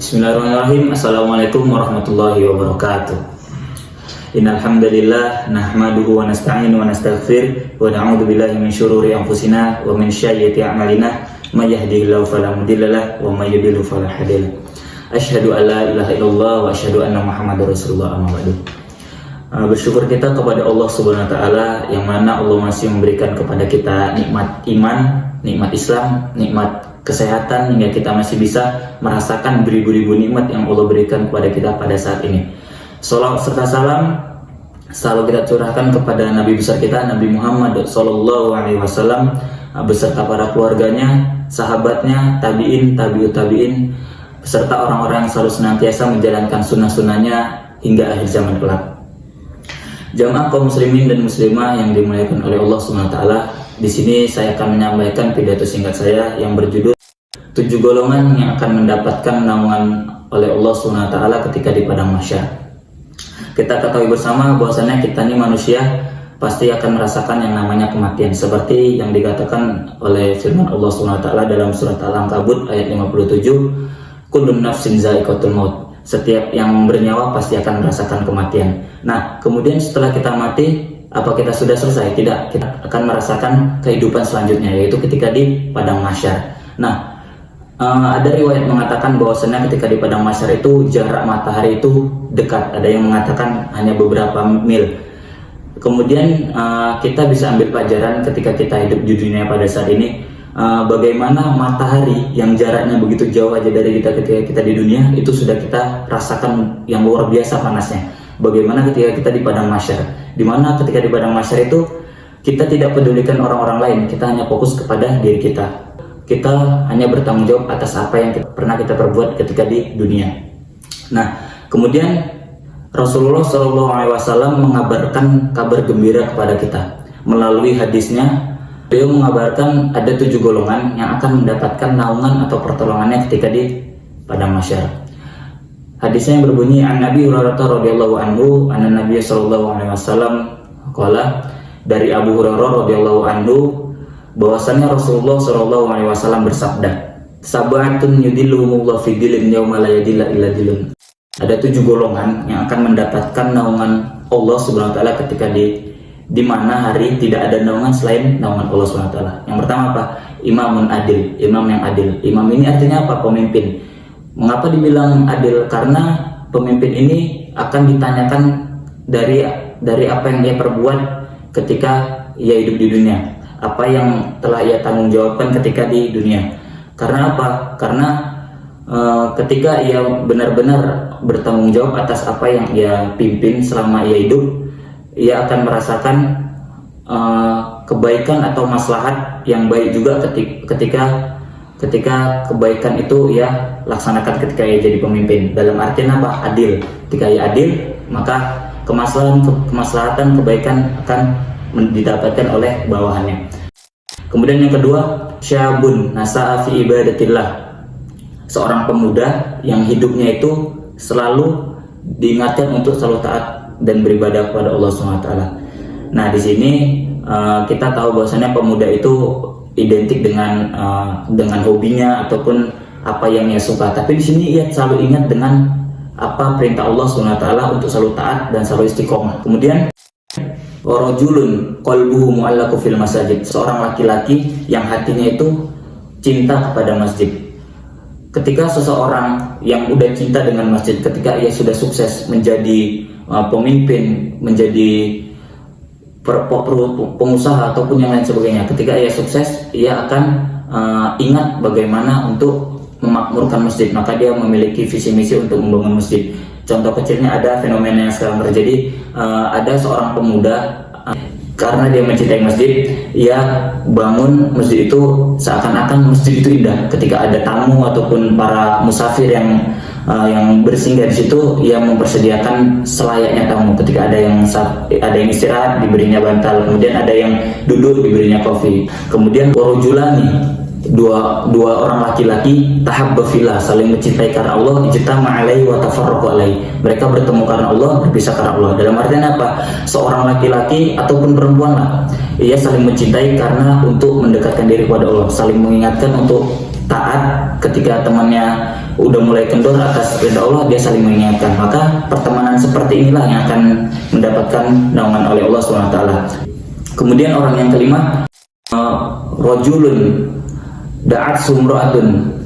Bismillahirrahmanirrahim. Assalamualaikum warahmatullahi wabarakatuh. Innal hamdalillah nahmaduhu wa nasta'inu wa nastaghfir wa na'udzu billahi min syururi anfusina wa min sayyiati a'malina may yahdihillahu fala mudhillalah wa may yudhlil fala hadiyalah. Asyhadu an la ilaha illallah wa asyhadu anna Muhammadar Rasulullah amma ba'du. Bersyukur kita kepada Allah Subhanahu wa taala yang mana Allah masih memberikan kepada kita nikmat iman, nikmat Islam, nikmat kesehatan hingga kita masih bisa merasakan beribu-ribu nikmat yang Allah berikan kepada kita pada saat ini. Salawat serta salam selalu kita curahkan kepada Nabi besar kita Nabi Muhammad Sallallahu Alaihi Wasallam beserta para keluarganya, sahabatnya, tabiin, tabiut tabiin, beserta orang-orang yang selalu senantiasa menjalankan sunnah-sunnahnya hingga akhir zaman kelak. Jamaah kaum muslimin dan muslimah yang dimuliakan oleh Allah Subhanahu wa taala, di sini saya akan menyampaikan pidato singkat saya yang berjudul 7 golongan yang akan mendapatkan naungan oleh Allah SWT ketika di padang mahsyar. Kita ketahui bersama bahwasanya kita ini manusia pasti akan merasakan yang namanya kematian, seperti yang dikatakan oleh firman Allah SWT dalam surat Al-Ankabut ayat 57, kullun nafsin za'iqatul maut. Setiap yang bernyawa pasti akan merasakan kematian. Nah, kemudian setelah kita mati, apa kita sudah selesai? Tidak, kita akan merasakan kehidupan selanjutnya, yaitu ketika di padang mahsyar. Nah, ada riwayat mengatakan bahwasanya ketika di padang mahsyar itu jarak matahari itu dekat. Ada yang mengatakan hanya beberapa mil. Kemudian kita bisa ambil pelajaran ketika kita hidup di dunia pada saat ini, bagaimana matahari yang jaraknya begitu jauh aja dari kita ketika kita di dunia itu sudah kita rasakan yang luar biasa panasnya. Bagaimana ketika kita di padang mahsyar, dimana ketika di padang mahsyar itu kita tidak pedulikan orang-orang lain, kita hanya fokus kepada diri kita. Kita hanya bertanggung jawab atas apa yang pernah kita perbuat ketika di dunia. Nah, kemudian Rasulullah SAW mengabarkan kabar gembira kepada kita melalui hadisnya. Beliau mengabarkan ada 7 golongan yang akan mendapatkan naungan atau pertolongannya ketika di padang mahsyar. Hadisnya yang berbunyi an Nabi Hurairah radhiyallahu anhu anna Nabiy sallallahu alaihi wasallam qala, dari Abu Hurairah radhiyallahu anhu bahwasanya Rasulullah sallallahu alaihi wasallam bersabda, sab'atun yudilluhumullahu fi dhillin yauma la yadilla illa dhillun. Ada 7 golongan yang akan mendapatkan naungan Allah Subhanahu wa taala ketika di mana hari tidak ada naungan selain naungan Allah Subhanahu wa taala. Yang pertama apa? Imamun adil, imam yang adil. Imam ini artinya apa? Pemimpin. Mengapa dibilang adil? Karena pemimpin ini akan ditanyakan dari apa yang ia perbuat ketika ia hidup di dunia, apa yang telah ia tanggung jawabkan ketika di dunia. Karena apa? Karena ketika ia benar-benar bertanggung jawab atas apa yang ia pimpin selama ia hidup, ia akan merasakan kebaikan atau maslahat yang baik juga ketika kebaikan itu ia laksanakan ketika ia jadi pemimpin. Dalam artian apa? Adil. Ketika ia adil, maka kemaslahatan kebaikan akan didapatkan oleh bawahannya. Kemudian yang kedua, syabun nasa'a fi ibadatillah. Seorang pemuda yang hidupnya itu selalu diingatkan untuk selalu taat dan beribadah kepada Allah SWT. Nah, di sini kita tahu bahwasanya pemuda itu identik dengan hobinya ataupun apa yang ia suka. Tapi di sini ia selalu ingat dengan apa perintah Allah SWT untuk selalu taat dan selalu istiqomah. Kemudian warajulun qalbuhu mu'allaqu fil masajid, seorang laki-laki yang hatinya itu cinta kepada masjid. Ketika seseorang yang udah cinta dengan masjid, ketika ia sudah sukses menjadi pemimpin, menjadi pengusaha ataupun yang lain sebagainya, ketika ia sukses, ia akan ingat bagaimana untuk memakmurkan masjid, maka dia memiliki visi misi untuk membangun masjid. Contoh kecilnya ada fenomena yang sekarang terjadi, ada seorang pemuda karena dia mencintai masjid, ia bangun masjid itu seakan-akan masjid itu indah. Ketika ada tamu ataupun para musafir yang bersinggah di situ, ia mempersediakan selayaknya tamu. Ketika ada yang istirahat, diberinya bantal. Kemudian ada yang duduk, diberinya kopi. Kemudian warujulani, dua orang laki-laki tahabba fillah, saling mencintai karena Allah, ijtama alaihi wa tafarraqu alaihi. Mereka bertemu karena Allah, berpisah karena Allah. Dalam artian apa? Seorang laki-laki ataupun perempuan lah, ia saling mencintai karena untuk mendekatkan diri kepada Allah, saling mengingatkan untuk taat ketika temannya udah mulai kendor atas perintah Allah, dia saling mengingatkan. Maka pertemanan seperti inilah yang akan mendapatkan naungan oleh Allah SWT. Kemudian orang yang kelima, rajulun da'at sumra'atun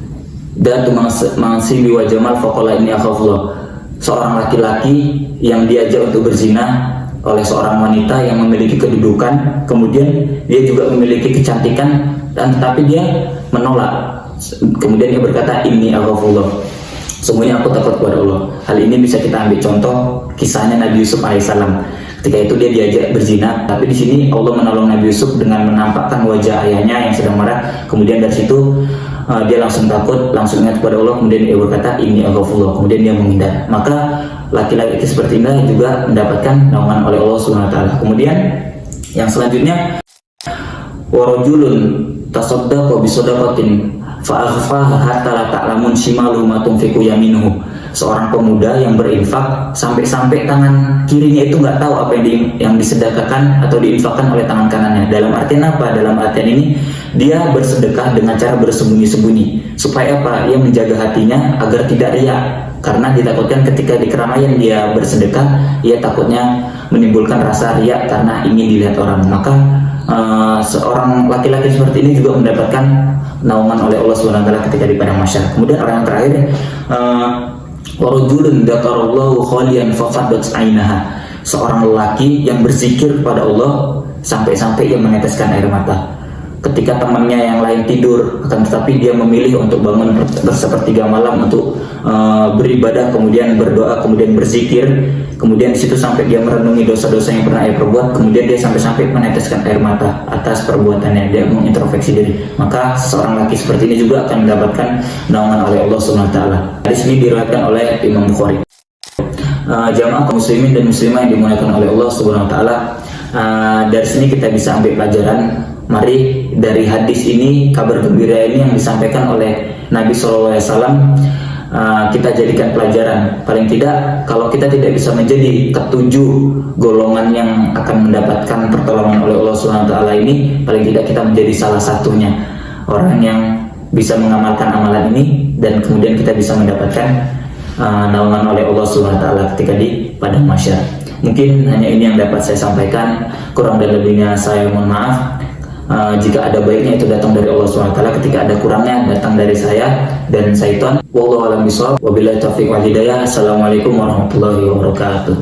datu mangsibi wa jamal faqala inni akhafullah. Seorang laki-laki yang diajak untuk berzina oleh seorang wanita yang memiliki kedudukan, kemudian dia juga memiliki kecantikan, dan tetapi dia menolak. Kemudian dia berkata, inni akhafullah, semuanya aku takut kepada Allah. Hal ini bisa kita ambil contoh kisahnya Nabi Yusuf alaihissalam. Ketika itu dia diajak berzina, tapi di sini Allah menolong Nabi Yusuf dengan menampakkan wajah ayahnya yang sedang marah. Kemudian dari situ dia langsung takut, langsung ingat kepada Allah. Kemudian dia berkata, inni akhafullah, kemudian dia menghindar. Maka laki-laki seperti ini juga mendapatkan naungan oleh Allah SWT. Kemudian yang selanjutnya, warajulun tasaddaqa bisadaqatin fa'akhfaha hatta la ta'lamun shimaluhu ma tunfiqu yaminuhu. Seorang pemuda yang berinfak sampai-sampai tangan kirinya itu nggak tahu apa yang disedekahkan atau diinfakkan oleh tangan kanannya. Dalam artian apa? Dalam artian ini dia bersedekah dengan cara bersembunyi-sembunyi. Supaya apa? Ia menjaga hatinya agar tidak riya. Karena ditakutkan ketika di keramaian dia bersedekah, ia takutnya menimbulkan rasa riya karena ingin dilihat orang. Maka seorang laki-laki seperti ini juga mendapatkan naungan oleh Allah SWT ketika di padang mahsyar. Kemudian orang yang terakhir, warajulun dzakarallahu khalian fafaddat ainaha. Seorang lelaki yang berzikir kepada Allah sampai-sampai ia meneteskan air mata. Ketika temannya yang lain tidur, akan tetapi dia memilih untuk bangun bersepertiga malam untuk beribadah, kemudian berdoa, kemudian berzikir. Kemudian di situ sampai dia merenungi dosa-dosa yang pernah ia perbuat, kemudian dia sampai-sampai meneteskan air mata atas perbuatannya, dia mengintrospeksi diri. Maka seorang laki seperti ini juga akan mendapatkan naungan oleh Allah SWT. Di sini diriwayatkan oleh Imam Bukhari. Jamaah kaum muslimin dan muslimah yang dimuliakan oleh Allah SWT, dari sini kita bisa ambil pelajaran. Mari dari hadis ini, kabar gembira ini yang disampaikan oleh Nabi SAW, kita jadikan pelajaran. Paling tidak, kalau kita tidak bisa menjadi ketujuh golongan yang akan mendapatkan pertolongan oleh Allah SWT ini, paling tidak kita menjadi salah satunya, orang yang bisa mengamalkan amalan ini, dan kemudian kita bisa mendapatkan naungan oleh Allah SWT ketika di padang mahsyar. Mungkin hanya ini yang dapat saya sampaikan. Kurang dan lebihnya saya mohon maaf. Jika ada baiknya itu datang dari Allah SWT, ketika ada kurangnya datang dari saya dan syaitan. Wallahu a'lam bishawab. Wabillahi taufiq wal hidayah. Assalamualaikum warahmatullahi wabarakatuh.